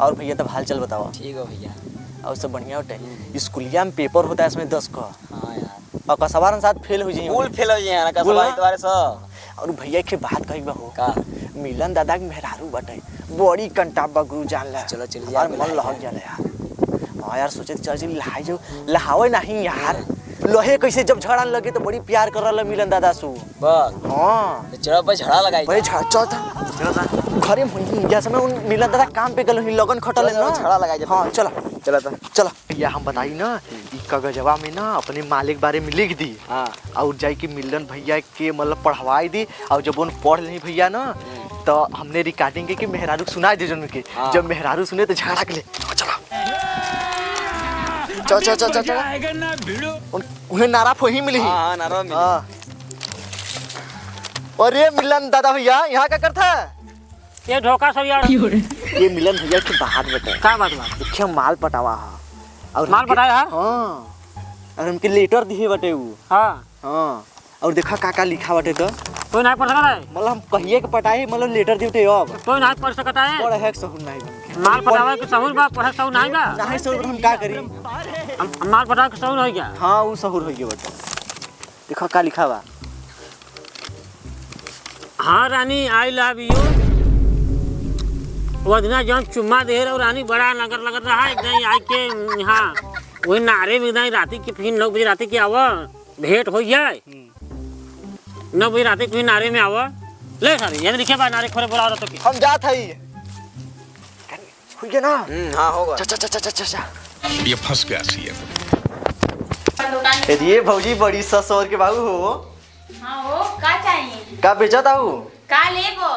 और भैया तब हाल चल बताओ। ठीक हो भैया। और सब बढ़िया होता है। स्कूलिया में पेपर होता है इसमें 10 का। हाँ यार। और कसबार साथ फेल हो जाइए। फुल फेल हो जाइए ना कसबा तुम्हारे सब। और भैया के बात कही बहू का मिलन दादा के मेहरारू बटे बड़ी कंटाबा गुरु जान ला। चलो चल यार मन लहक जाला यार। हाँ यार सोचे चल चल लहाई जो लहावे नहीं यार। लोहे कैसे जब झड़ान लगे तो बड़ी प्यार कर रहा मिलन दादा सु बस। हाँ तो चलो पर झड़ा लगाई भाई झड़ चल घरे में जैसे मैं उन मिलन दादा काम पे गल लगन खटल है ना झड़ा लगाई। हाँ चलो चलो तो चलो भैया हम बताई ना ई कागजवा में ना अपने मालिक बारे में लिख दी। हाँ और जाई के मिलन भैया के मतलब पढ़वाई दी और जब उन पढ़ ली भैया ना तो हमने रिकॉर्डिंग के मेहरारू सुना दे जन के। जब मेहरारू सुने तो झगड़ा के ले चलो चल चल चल चल उन्हें नारा फोही मिली। हाँ नारा मिली। हाँ और ये मिलन दादा भैया यहाँ क्या करता है? ये धोखा सब यार। ये मिलन भैया की बात बताए। क्या बात देखिए माल पटावा है और माल पटाया है? हाँ और हमके लेटर दिए बटे वो। हाँ हाँ और देखा का लिखा बटे तो कोई नहीं पढ़ सकता है। मतलब हम कहिए के पटाए मतलब लेटर दिए अब कोई नहीं पढ़ सकता है। पढ़ है सहूर नहीं माल पटावा के सहूर बा पढ़े सहूर नहीं बा। नहीं सहूर हम का करी। हम माल पटावा के सहूर हो गया। हाँ वो सहूर हो गया बटे। देखो का लिखा बा। हाँ रानी आई लव यू। वदना जौन चुम्मा दे रहा रानी बड़ा नगर लग रहा है एकदम आई के यहाँ वही नारे में एकदम राती के फिर 9 बजे राती के आवा भेंट हो जाए। 9 बजे राती के नारे में आवा ले सारी ये लिखे बा नारे खोरे बोला रहा तो हम जात हई हो गया ना। हाँ होगा। चा चा चा चा चा चा ये फंस गया सी ये भौजी बड़ी ससुर के बाबू हो। हाँ हो का चाहिए का बेचा था वो का लेबो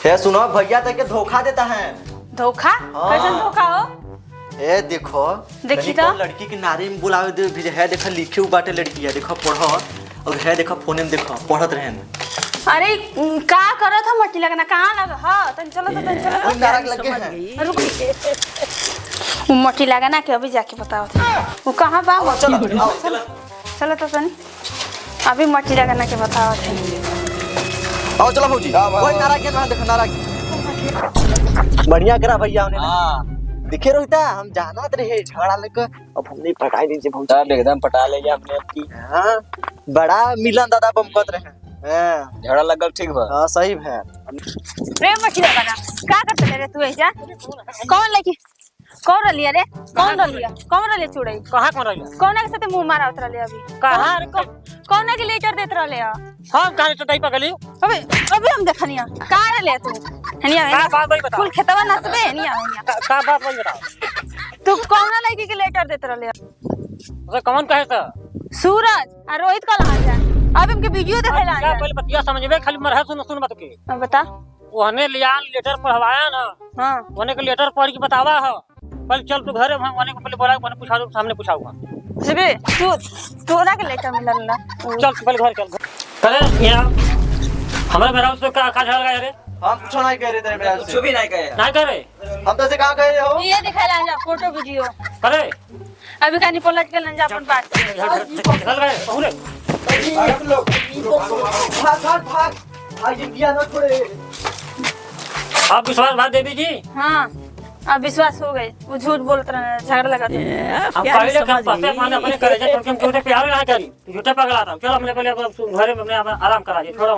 है सुनो भैया तक के धोखा देता है। धोखा हाँ। कैसन धोखा हो ए देखो देखी कहीं तो? कौन लड़की के नारे में बुलावे दे भेजे है देखो लिखे हुआ बाटे लड़की है देखो पढ़ो और है देखो फोन में देखो पढ़त रहन। अरे का करो था मट्टी लगना कहाँ लगा हाँ तन चलो तो तन चलो कोई नारक लगे हैं। रुक वो मट्टी लगाना के अभी जाके बताओ वो कहाँ बा चलो आओ चलो चलो तो तनी अभी मट्टी लगाना के बताओ आओ चलो भौजी कोई नारा के ना देखो नारा के बढ़िया करा भैया उन्हें हाँ दिखे रोहिता हम जाना रहे झगड़ा लेकर अब हमने पटाई दीजिए भौजी। तब एकदम पटा ले गया हमने आपकी। हाँ बड़ा मिलन दादा बम कत रहे हैं। झगड़ा लगल ठीक बा। हाँ सही है। प्रेम मट्टी लगाना का करते रे तू ऐसा कौन लेके कौन रलिया रे कौन रलिया चुड़ई कहाँ कौन रह कौन के साथ मुंह मारा उतरले अभी कहाँ कौन के लेटर देत रहले हम कहाँ तो पकड़ी अबे अबे हम देखनिया का रले तू हनिया का बात भाई बता फुल खेतवा नसबे हनिया का बात भाई बताओ तू कौन लड़की के लेटर देत रहले उसे कौन कहे था सूरज और रोहित का लगा जा अब हमके वीडियो देखेला क्या पहले बतिया समझबे खाली मरहा सुन मत के अब बता वहने लिया लेटर पढ़वाया ना हां वहने के लेटर पढ़ के बतावा है पहले चल तू घरे वहने को पहले बोला वहने पूछा सामने पूछाऊंगा सबे तू तोरा के लेटर मिलल ना चल पहले घर चल करे यहाँ हमारे मेरा उसको का झगड़ा लगा रे हम कुछ नहीं कह रहे तेरे मेरा कुछ भी नहीं कहे। नहीं करे हम तो से कहां कह रहे हो ये दिखेला जा फोटो वीडियो करे अभी कानी पलट के लंजा अपन बात झगड़ा लगा पूरे भाग भाई ये किया ना थोड़े आप विश्वास बात देवी जी हां अब विश्वास हो गए वो झूठ बोलत रहे झगड़ा लगा अब पहले कब पते माने अपने करे जा तुम क्यों प्यार ना करी झूठे पगला था चलो हमने पहले घरे में अपने आराम करा दिए थोड़ा